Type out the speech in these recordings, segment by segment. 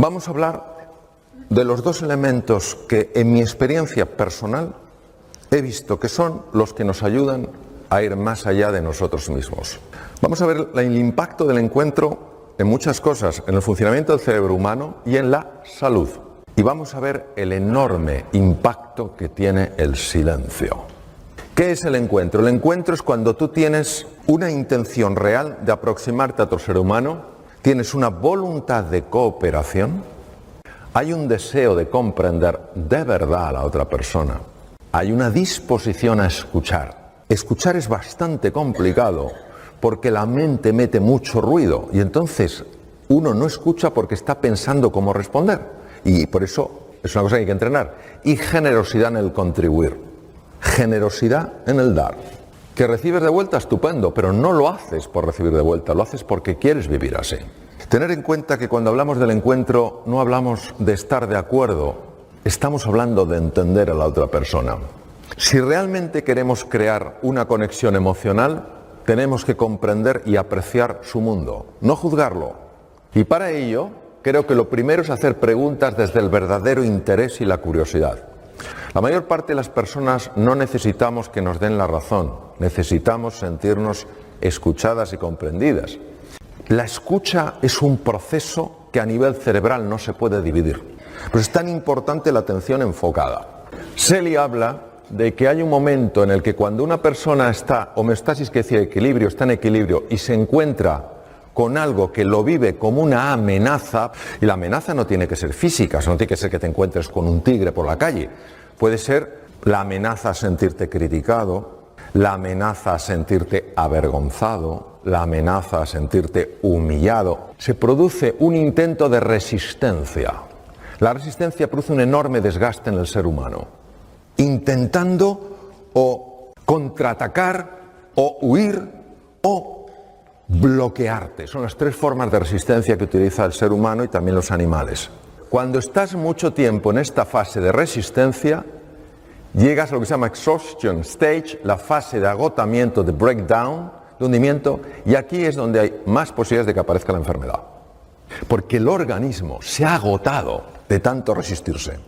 Vamos a hablar de los dos elementos que en mi experiencia personal he visto que son los que nos ayudan a ir más allá de nosotros mismos. Vamos a ver el impacto del encuentro en muchas cosas, en el funcionamiento del cerebro humano y en la salud. Y vamos a ver el enorme impacto que tiene el silencio. ¿Qué es el encuentro? El encuentro es cuando tú tienes una intención real de aproximarte a otro ser humano, tienes una voluntad de cooperación, hay un deseo de comprender de verdad a la otra persona, hay una disposición a escuchar. Escuchar es bastante complicado porque la mente mete mucho ruido y entonces uno no escucha porque está pensando cómo responder y por eso es una cosa que hay que entrenar. Y generosidad en el contribuir, generosidad en el dar. Que recibes de vuelta, estupendo, pero no lo haces por recibir de vuelta, lo haces porque quieres vivir así. Tener en cuenta que cuando hablamos del encuentro no hablamos de estar de acuerdo, estamos hablando de entender a la otra persona. Si realmente queremos crear una conexión emocional, tenemos que comprender y apreciar su mundo, no juzgarlo. Y para ello, creo que lo primero es hacer preguntas desde el verdadero interés y la curiosidad. La mayor parte de las personas no necesitamos que nos den la razón, necesitamos sentirnos escuchadas y comprendidas. La escucha es un proceso que a nivel cerebral no se puede dividir. Pero es tan importante la atención enfocada. Selye habla de que hay un momento en el que cuando una persona está, homeostasis que decía equilibrio, está en equilibrio y se encuentra con algo que lo vive como una amenaza, y la amenaza no tiene que ser física, no tiene que ser que te encuentres con un tigre por la calle, puede ser la amenaza a sentirte criticado, la amenaza a sentirte avergonzado, la amenaza a sentirte humillado. Se produce un intento de resistencia. La resistencia produce un enorme desgaste en el ser humano, intentando o contraatacar o huir o bloquearte. Son las tres formas de resistencia que utiliza el ser humano y también los animales. Cuando estás mucho tiempo en esta fase de resistencia, llegas a lo que se llama exhaustion stage, la fase de agotamiento, de breakdown, de hundimiento, y aquí es donde hay más posibilidades de que aparezca la enfermedad. Porque el organismo se ha agotado de tanto resistirse.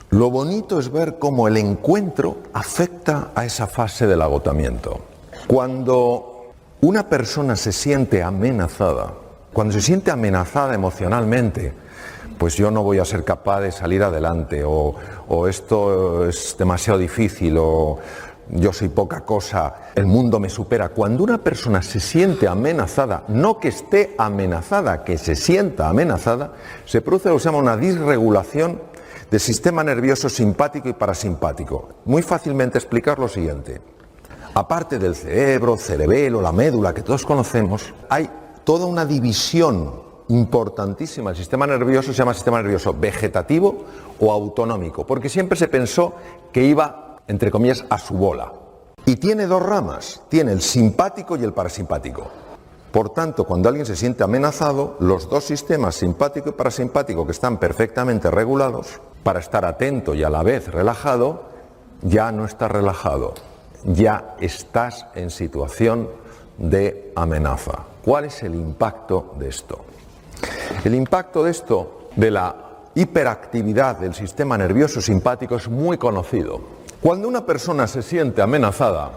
Lo bonito es ver cómo el encuentro afecta a esa fase del agotamiento. Cuando una persona se siente amenazada, cuando se siente amenazada emocionalmente, pues yo no voy a ser capaz de salir adelante, o esto es demasiado difícil, o yo soy poca cosa, el mundo me supera. Cuando una persona se siente amenazada, no que esté amenazada, que se sienta amenazada, se produce lo que se llama una disregulación del sistema nervioso simpático y parasimpático. Muy fácilmente explicar lo siguiente. Aparte del cerebro, cerebelo, la médula que todos conocemos, hay toda una división importantísima. El sistema nervioso se llama sistema nervioso vegetativo o autonómico, porque siempre se pensó que iba, entre comillas, a su bola. Y tiene dos ramas, tiene el simpático y el parasimpático. Por tanto, cuando alguien se siente amenazado, los dos sistemas, simpático y parasimpático, que están perfectamente regulados, para estar atento y a la vez relajado, ya no está relajado. Ya estás en situación de amenaza. ¿Cuál es el impacto de esto? El impacto de esto, de la hiperactividad del sistema nervioso simpático, es muy conocido. Cuando una persona se siente amenazada,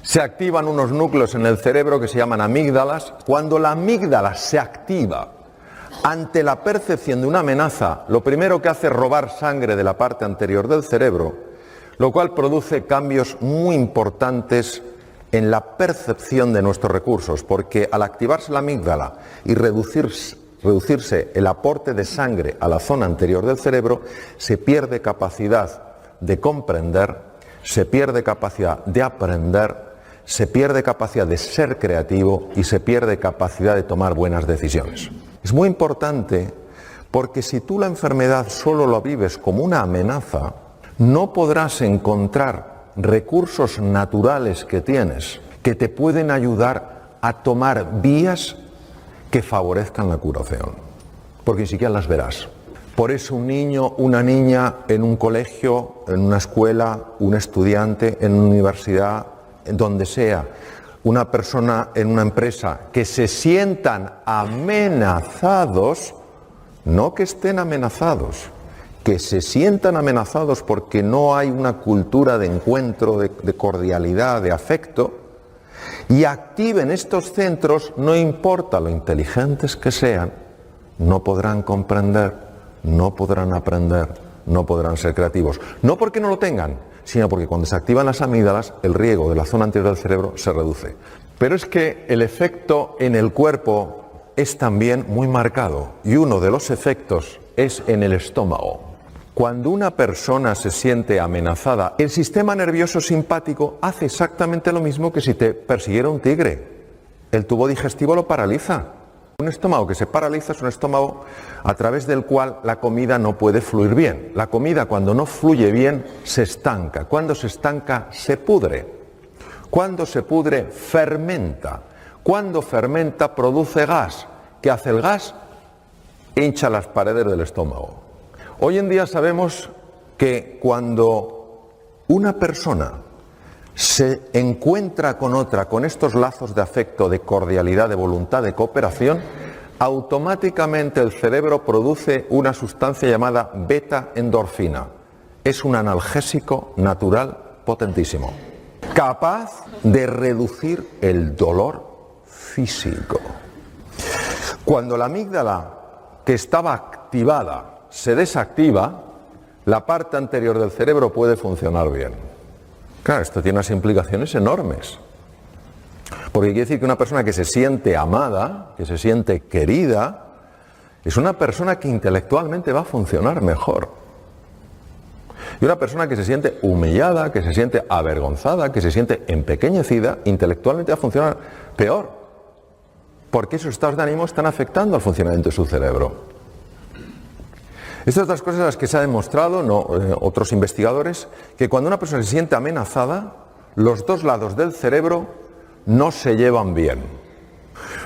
se activan unos núcleos en el cerebro que se llaman amígdalas. Cuando la amígdala se activa ante la percepción de una amenaza, lo primero que hace es robar sangre de la parte anterior del cerebro, lo cual produce cambios muy importantes en la percepción de nuestros recursos, porque al activarse la amígdala y reducirse el aporte de sangre a la zona anterior del cerebro, se pierde capacidad de comprender, se pierde capacidad de aprender, se pierde capacidad de ser creativo y se pierde capacidad de tomar buenas decisiones. Es muy importante porque si tú la enfermedad solo lo vives como una amenaza, no podrás encontrar recursos naturales que tienes que te pueden ayudar a tomar vías que favorezcan la curación, porque ni siquiera las verás. Por eso un niño, una niña en un colegio, en una escuela, un estudiante en una universidad, donde sea, una persona en una empresa, que se sientan amenazados, no que estén amenazados, que se sientan amenazados porque no hay una cultura de encuentro, de cordialidad, de afecto, y activen estos centros, no importa lo inteligentes que sean, no podrán comprender, no podrán aprender, no podrán ser creativos. No porque no lo tengan, sino porque cuando se activan las amígdalas, el riego de la zona anterior del cerebro se reduce. Pero es que el efecto en el cuerpo es también muy marcado, y uno de los efectos es en el estómago. Cuando una persona se siente amenazada, el sistema nervioso simpático hace exactamente lo mismo que si te persiguiera un tigre. El tubo digestivo lo paraliza. Un estómago que se paraliza es un estómago a través del cual la comida no puede fluir bien. La comida, cuando no fluye bien, se estanca. Cuando se estanca, se pudre. Cuando se pudre, fermenta. Cuando fermenta, produce gas. ¿Qué hace el gas? Hincha las paredes del estómago. Hoy en día sabemos que cuando una persona se encuentra con otra, con estos lazos de afecto, de cordialidad, de voluntad, de cooperación, automáticamente el cerebro produce una sustancia llamada beta-endorfina. Es un analgésico natural potentísimo, capaz de reducir el dolor físico. Cuando la amígdala, que estaba activada, se desactiva, la parte anterior del cerebro puede funcionar bien. Claro, esto tiene unas implicaciones enormes. Porque quiere decir que una persona que se siente amada, que se siente querida, es una persona que intelectualmente va a funcionar mejor. Y una persona que se siente humillada, que se siente avergonzada, que se siente empequeñecida, intelectualmente va a funcionar peor. Porque esos estados de ánimo están afectando al funcionamiento de su cerebro. Estas son las cosas a las que se ha demostrado, otros investigadores, que cuando una persona se siente amenazada, los dos lados del cerebro no se llevan bien.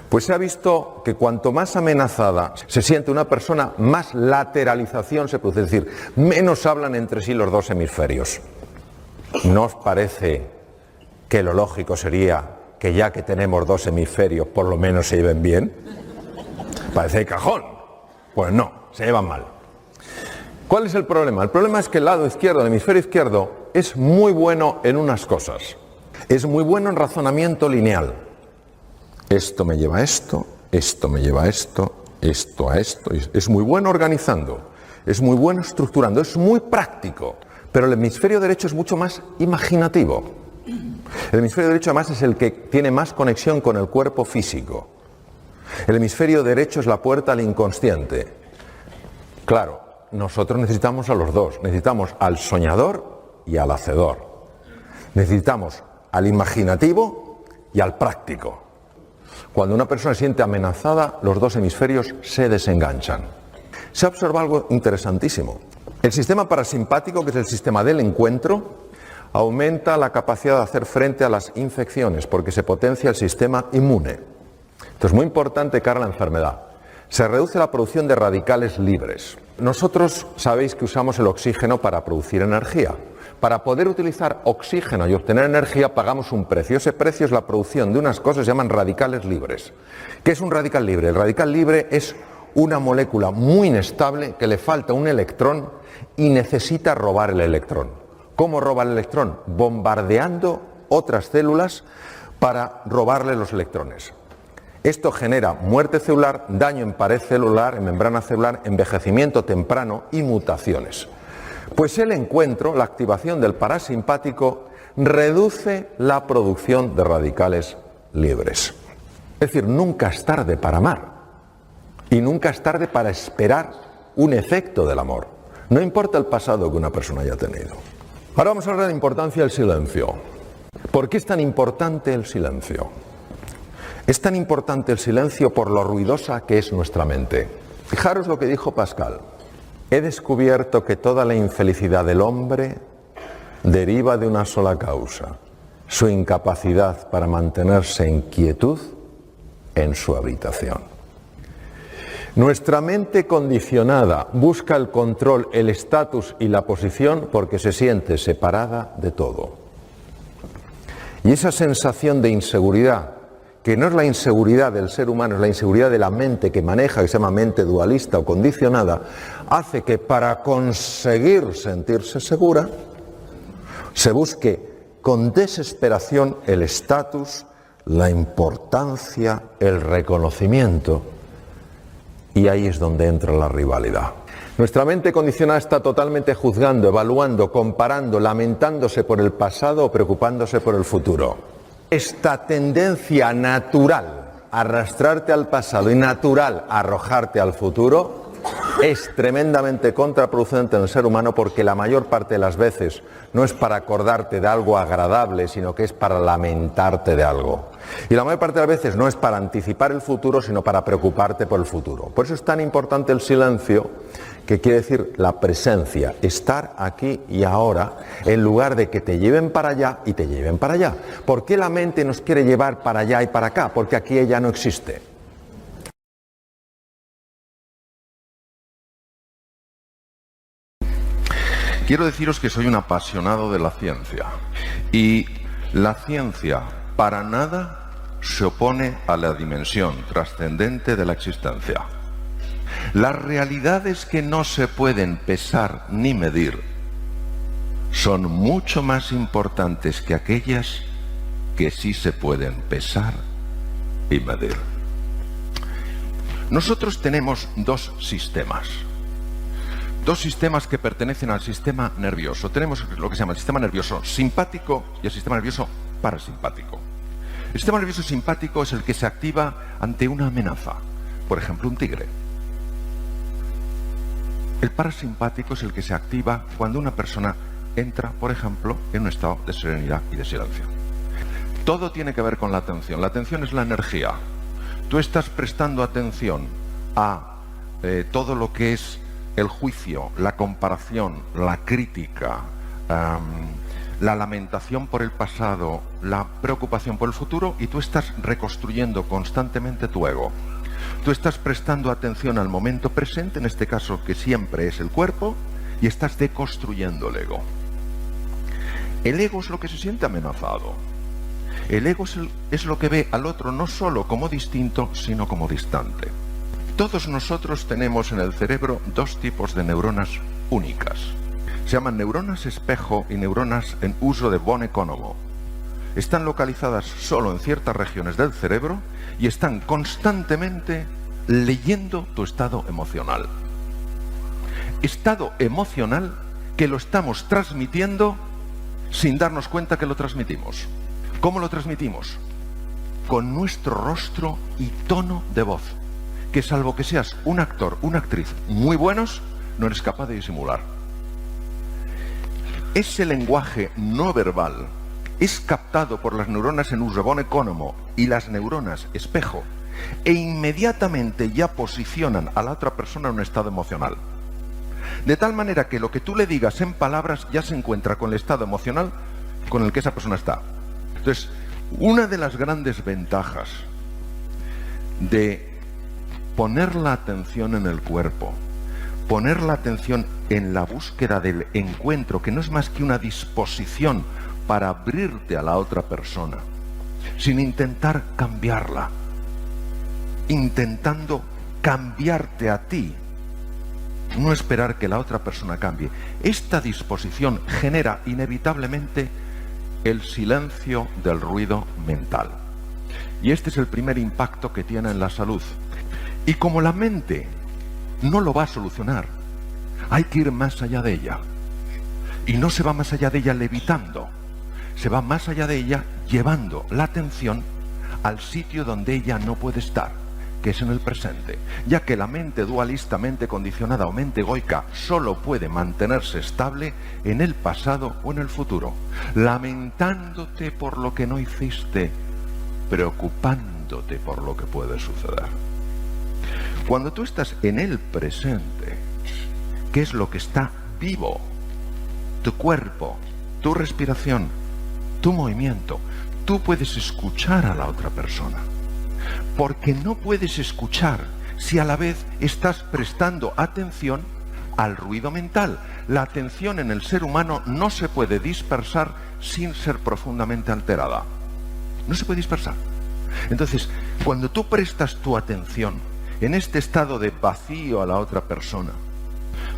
Pues se ha visto que cuanto más amenazada se siente una persona, más lateralización se produce, es decir, menos hablan entre sí los dos hemisferios. ¿No os parece que lo lógico sería que ya que tenemos dos hemisferios, por lo menos se lleven bien? Parece de cajón. Pues no, se llevan mal. ¿Cuál es el problema? El problema es que el lado izquierdo, el hemisferio izquierdo, es muy bueno en unas cosas. Es muy bueno en razonamiento lineal. Esto me lleva a esto, esto me lleva a esto, esto a esto. Es muy bueno organizando, es muy bueno estructurando, es muy práctico. Pero el hemisferio derecho es mucho más imaginativo. El hemisferio derecho además es el que tiene más conexión con el cuerpo físico. El hemisferio derecho es la puerta al inconsciente. Claro. Nosotros necesitamos a los dos, necesitamos al soñador y al hacedor. Necesitamos al imaginativo y al práctico. Cuando una persona se siente amenazada, los dos hemisferios se desenganchan. Se observa algo interesantísimo. El sistema parasimpático, que es el sistema del encuentro, aumenta la capacidad de hacer frente a las infecciones porque se potencia el sistema inmune. Esto es muy importante cara a la enfermedad. Se reduce la producción de radicales libres. Nosotros sabéis que usamos el oxígeno para producir energía. Para poder utilizar oxígeno y obtener energía pagamos un precio. Ese precio es la producción de unas cosas que se llaman radicales libres. ¿Qué es un radical libre? El radical libre es una molécula muy inestable que le falta un electrón y necesita robar el electrón. ¿Cómo roba el electrón? Bombardeando otras células para robarle los electrones. Esto genera muerte celular, daño en pared celular, en membrana celular, envejecimiento temprano y mutaciones. Pues el encuentro, la activación del parasimpático, reduce la producción de radicales libres. Es decir, nunca es tarde para amar y nunca es tarde para esperar un efecto del amor. No importa el pasado que una persona haya tenido. Ahora vamos a hablar de la importancia del silencio. ¿Por qué es tan importante el silencio? Es tan importante el silencio por lo ruidosa que es nuestra mente. Fijaros lo que dijo Pascal. He descubierto que toda la infelicidad del hombre deriva de una sola causa: su incapacidad para mantenerse en quietud en su habitación. Nuestra mente condicionada busca el control, el estatus y la posición porque se siente separada de todo. Y esa sensación de inseguridad que no es la inseguridad del ser humano, es la inseguridad de la mente que maneja, que se llama mente dualista o condicionada, hace que para conseguir sentirse segura, se busque con desesperación el estatus, la importancia, el reconocimiento. Y ahí es donde entra la rivalidad. Nuestra mente condicionada está totalmente juzgando, evaluando, comparando, lamentándose por el pasado o preocupándose por el futuro. Esta tendencia natural a arrastrarte al pasado y natural a arrojarte al futuro es tremendamente contraproducente en el ser humano, porque la mayor parte de las veces no es para acordarte de algo agradable, sino que es para lamentarte de algo. Y la mayor parte de las veces no es para anticipar el futuro, sino para preocuparte por el futuro. Por eso es tan importante el silencio, que quiere decir la presencia, estar aquí y ahora, en lugar de que te lleven para allá y te lleven para allá. ¿Por qué la mente nos quiere llevar para allá y para acá? Porque aquí ella no existe. Quiero deciros que soy un apasionado de la ciencia, y la ciencia para nada se opone a la dimensión trascendente de la existencia. Las realidades que no se pueden pesar ni medir son mucho más importantes que aquellas que sí se pueden pesar y medir. Nosotros tenemos dos sistemas que pertenecen al sistema nervioso. Tenemos lo que se llama el sistema nervioso simpático y el sistema nervioso parasimpático. El sistema nervioso simpático es el que se activa ante una amenaza, por ejemplo, un tigre. El parasimpático es el que se activa cuando una persona entra, por ejemplo, en un estado de serenidad y de silencio. Todo tiene que ver con la atención. La atención es la energía. Tú estás prestando atención a todo lo que es el juicio, la comparación, la crítica, la lamentación por el pasado, la preocupación por el futuro, y tú estás reconstruyendo constantemente tu ego. Tú estás prestando atención al momento presente, en este caso que siempre es el cuerpo, y estás deconstruyendo el ego. El ego es lo que se siente amenazado. El ego es lo que ve al otro no solo como distinto, sino como distante. Todos nosotros tenemos en el cerebro dos tipos de neuronas únicas. Se llaman neuronas espejo y neuronas en uso de von Economo. Están localizadas solo en ciertas regiones del cerebro y están constantemente leyendo tu estado emocional. Estado emocional que lo estamos transmitiendo sin darnos cuenta que lo transmitimos. ¿Cómo lo transmitimos? Con nuestro rostro y tono de voz, que salvo que seas un actor, una actriz muy buenos, no eres capaz de disimular. Ese lenguaje no verbal es captado por las neuronas en uso de von Economo y las neuronas espejo, e inmediatamente ya posicionan a la otra persona en un estado emocional. De tal manera que lo que tú le digas en palabras ya se encuentra con el estado emocional con el que esa persona está. Entonces, una de las grandes ventajas de poner la atención en el cuerpo, poner la atención en la búsqueda del encuentro, que no es más que una disposición para abrirte a la otra persona, sin intentar cambiarla, intentando cambiarte a ti, no esperar que la otra persona cambie. Esta disposición genera inevitablemente el silencio del ruido mental. Y este es el primer impacto que tiene en la salud. Y como la mente no lo va a solucionar, hay que ir más allá de ella. Y no se va más allá de ella levitando, se va más allá de ella llevando la atención al sitio donde ella no puede estar, que es en el presente, ya que la mente dualista, mente condicionada o mente egoica solo puede mantenerse estable en el pasado o en el futuro, lamentándote por lo que no hiciste, preocupándote por lo que puede suceder. Cuando tú estás en el presente, ¿qué es lo que está vivo? Tu cuerpo, tu respiración, tu movimiento. Tú puedes escuchar a la otra persona, porque no puedes escuchar si a la vez estás prestando atención al ruido mental. La atención en el ser humano no se puede dispersar sin ser profundamente alterada. No se puede dispersar. Entonces, cuando tú prestas tu atención en este estado de vacío a la otra persona,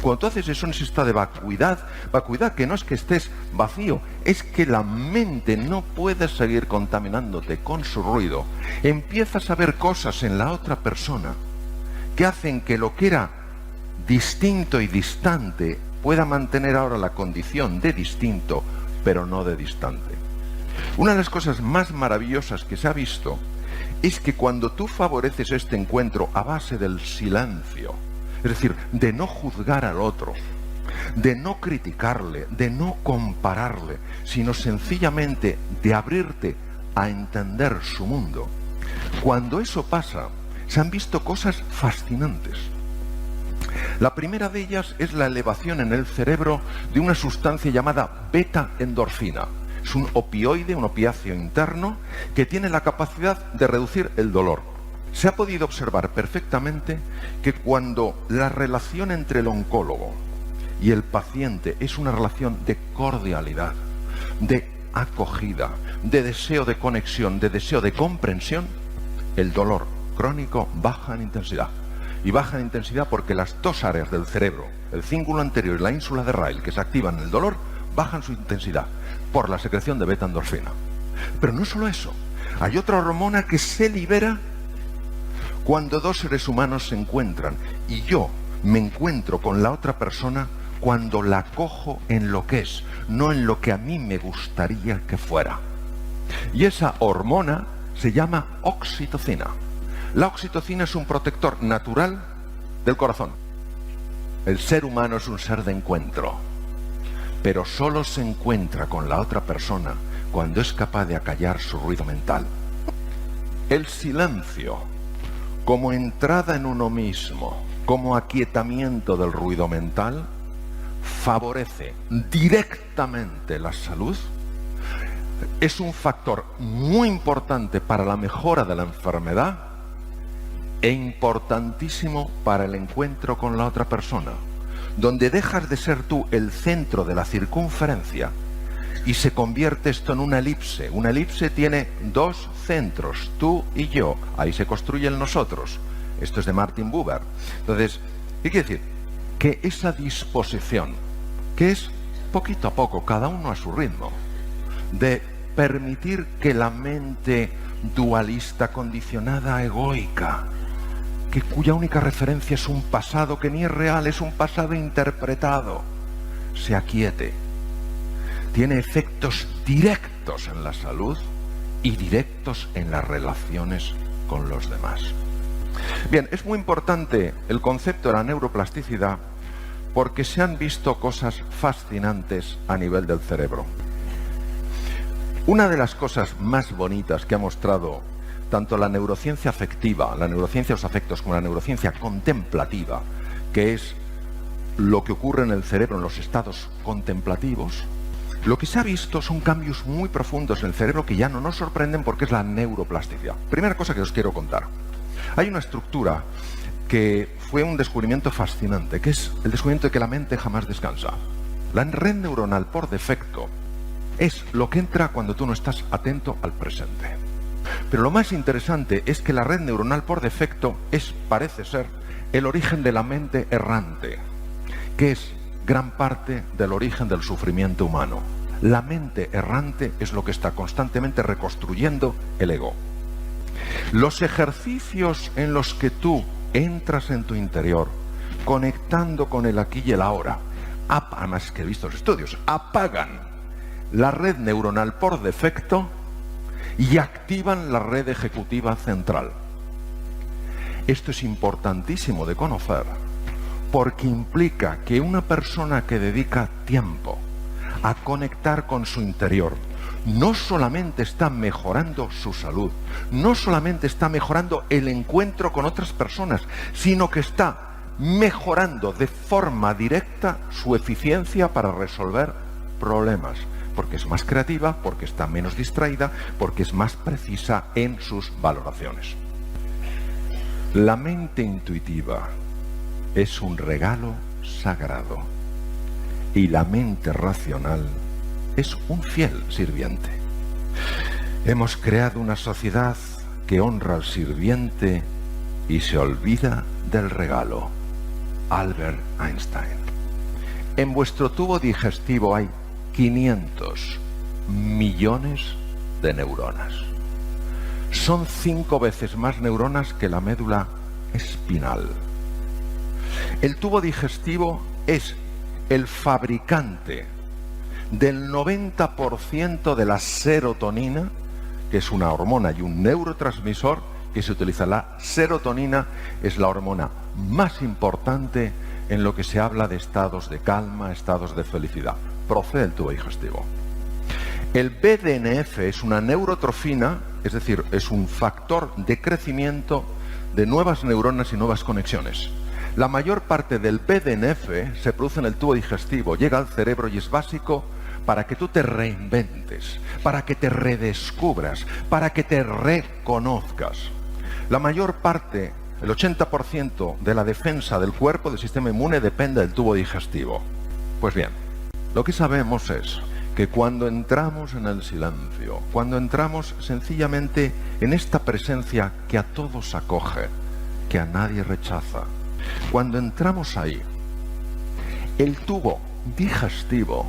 cuando tú haces eso en ese estado de vacuidad que no es que estés vacío, es que la mente no puede seguir contaminándote con su ruido. Empiezas a ver cosas en la otra persona que hacen que lo que era distinto y distante pueda mantener ahora la condición de distinto, pero no de distante. Una de las cosas más maravillosas que se ha visto es que cuando tú favoreces este encuentro a base del silencio, es decir, de no juzgar al otro, de no criticarle, de no compararle, sino sencillamente de abrirte a entender su mundo, cuando eso pasa, se han visto cosas fascinantes. La primera de ellas es la elevación en el cerebro de una sustancia llamada beta-endorfina. Es un opioide, un opiáceo interno, que tiene la capacidad de reducir el dolor. Se ha podido observar perfectamente que cuando la relación entre el oncólogo y el paciente es una relación de cordialidad, de acogida, de deseo de conexión, de deseo de comprensión, el dolor crónico baja en intensidad. Y baja en intensidad porque las dos áreas del cerebro, el cíngulo anterior y la ínsula de Ryle, que se activan en el dolor, bajan su intensidad por la secreción de beta-endorfina. Pero no solo eso, hay otra hormona que se libera cuando dos seres humanos se encuentran, y yo me encuentro con la otra persona cuando la cojo en lo que es, no en lo que a mí me gustaría que fuera. Y esa hormona se llama oxitocina. La oxitocina es un protector natural del corazón. El ser humano es un ser de encuentro, pero solo se encuentra con la otra persona cuando es capaz de acallar su ruido mental. El silencio, como entrada en uno mismo, como aquietamiento del ruido mental, favorece directamente la salud. Es un factor muy importante para la mejora de la enfermedad e importantísimo para el encuentro con la otra persona, donde dejas de ser tú el centro de la circunferencia y se convierte esto en una elipse. Una elipse tiene dos centros, tú y yo. Ahí se construye el nosotros. Esto es de Martin Buber. Entonces, ¿qué quiere decir? Que esa disposición, que es poquito a poco, cada uno a su ritmo, de permitir que la mente dualista, condicionada, egoica, cuya única referencia es un pasado que ni es real, es un pasado interpretado, se aquiete. Tiene efectos directos en la salud y directos en las relaciones con los demás. Bien, es muy importante el concepto de la neuroplasticidad porque se han visto cosas fascinantes a nivel del cerebro. Una de las cosas más bonitas que ha mostrado tanto la neurociencia afectiva, la neurociencia de los afectos, como la neurociencia contemplativa, que es lo que ocurre en el cerebro en los estados contemplativos, lo que se ha visto son cambios muy profundos en el cerebro que ya no nos sorprenden porque es la neuroplasticidad. Primera cosa que os quiero contar. Hay una estructura que fue un descubrimiento fascinante, que es el descubrimiento de que la mente jamás descansa. La red neuronal por defecto es lo que entra cuando tú no estás atento al presente. Pero lo más interesante es que la red neuronal por defecto parece ser el origen de la mente errante, que es gran parte del origen del sufrimiento humano. La mente errante es lo que está constantemente reconstruyendo el ego. Los ejercicios en los que tú entras en tu interior, conectando con el aquí y el ahora, además que he visto los estudios, apagan la red neuronal por defecto y activan la red ejecutiva central. Esto es importantísimo de conocer porque implica que una persona que dedica tiempo a conectar con su interior no solamente está mejorando su salud, no solamente está mejorando el encuentro con otras personas, sino que está mejorando de forma directa su eficiencia para resolver problemas, porque es más creativa, porque está menos distraída, porque es más precisa en sus valoraciones. La mente intuitiva es un regalo sagrado y la mente racional es un fiel sirviente. Hemos creado una sociedad que honra al sirviente y se olvida del regalo. Albert Einstein. En vuestro tubo digestivo hay 500 millones de neuronas. Son 5 veces más neuronas que la médula espinal. El tubo digestivo es el fabricante del 90% de la serotonina, que es una hormona y un neurotransmisor que se utiliza. La serotonina es la hormona más importante en lo que se habla de estados de calma, estados de felicidad. Procede del tubo digestivo. El BDNF es una neurotrofina, es decir, es un factor de crecimiento de nuevas neuronas y nuevas conexiones. La mayor parte del BDNF se produce en el tubo digestivo, llega al cerebro y es básico para que tú te reinventes, para que te redescubras, para que te reconozcas. La mayor parte, el 80% de la defensa del cuerpo, del sistema inmune, depende del tubo digestivo. Pues bien, lo que sabemos es que cuando entramos en el silencio, cuando entramos sencillamente en esta presencia que a todos acoge, que a nadie rechaza, cuando entramos ahí, el tubo digestivo,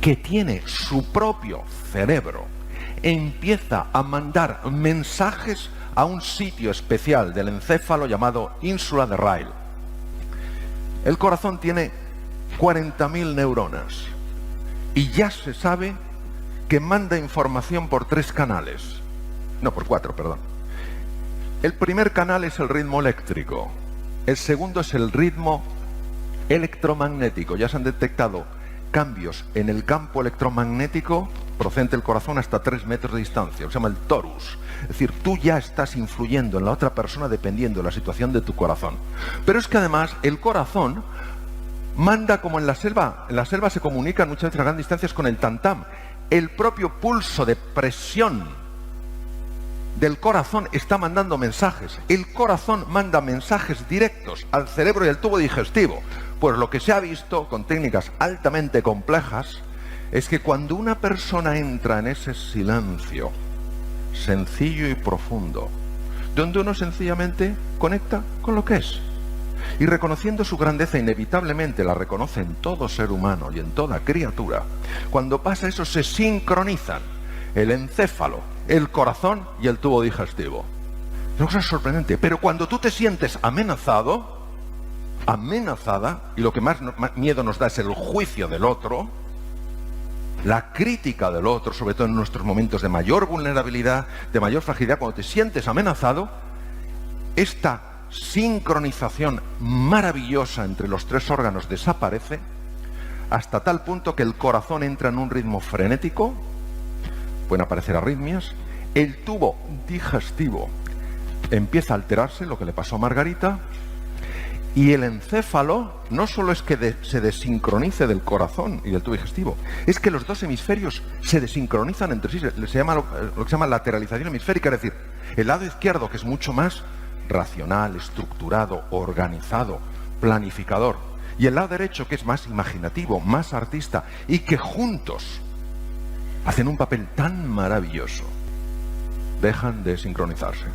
que tiene su propio cerebro, empieza a mandar mensajes a un sitio especial del encéfalo llamado ínsula de Rayleigh. El corazón tiene 40.000 neuronas y ya se sabe que manda información por 3 canales. No, por 4, perdón. El primer canal es el ritmo eléctrico. El segundo es el ritmo electromagnético. Ya se han detectado cambios en el campo electromagnético procedente del corazón hasta 3 metros de distancia. Se llama el torus. Es decir, tú ya estás influyendo en la otra persona dependiendo de la situación de tu corazón. Pero es que además el corazón manda como en la selva. En la selva se comunican muchas veces a grandes distancias con el tam-tam. El propio pulso de presión del corazón está mandando mensajes. El corazón manda mensajes directos al cerebro y al tubo digestivo. Pues lo que se ha visto con técnicas altamente complejas es que cuando una persona entra en ese silencio sencillo y profundo, donde uno sencillamente conecta con lo que es, y reconociendo su grandeza, inevitablemente la reconoce en todo ser humano y en toda criatura, cuando pasa eso se sincronizan el encéfalo, el corazón y el tubo digestivo. Es una cosa sorprendente, pero cuando tú te sientes amenazado, amenazada, y lo que más miedo nos da es el juicio del otro, la crítica del otro, sobre todo en nuestros momentos de mayor vulnerabilidad, de mayor fragilidad, cuando te sientes amenazado, esta sincronización maravillosa entre los 3 órganos desaparece hasta tal punto que el corazón entra en un ritmo frenético, pueden aparecer arritmias, el tubo digestivo empieza a alterarse, lo que le pasó a Margarita, y el encéfalo no solo es que se desincronice del corazón y del tubo digestivo, es que los 2 hemisferios se desincronizan entre sí. Se llama lo que se llama lateralización hemisférica, es decir, el lado izquierdo, que es mucho más racional, estructurado, organizado, planificador, y el lado derecho, que es más imaginativo, más artista, y que juntos hacen un papel tan maravilloso, dejan de sincronizarse.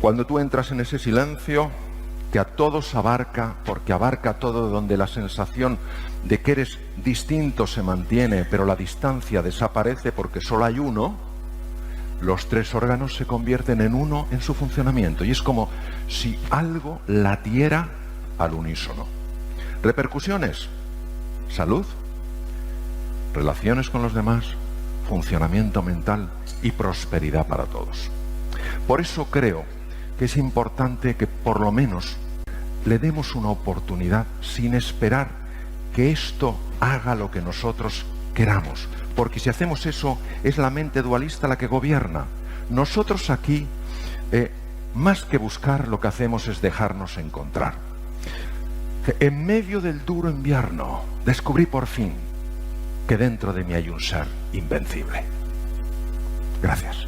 Cuando tú entras en ese silencio que a todos abarca, porque abarca todo, donde la sensación de que eres distinto se mantiene, pero la distancia desaparece porque solo hay uno, los 3 órganos se convierten en uno en su funcionamiento, y es como si algo latiera al unísono. Repercusiones: salud, relaciones con los demás, funcionamiento mental y prosperidad para todos. Por eso creo que es importante que por lo menos le demos una oportunidad sin esperar que esto haga lo que nosotros queramos, porque si hacemos eso es la mente dualista la que gobierna. Nosotros aquí, más que buscar, lo que hacemos es dejarnos encontrar. En medio del duro invierno descubrí por fin que dentro de mí hay un ser invencible. Gracias.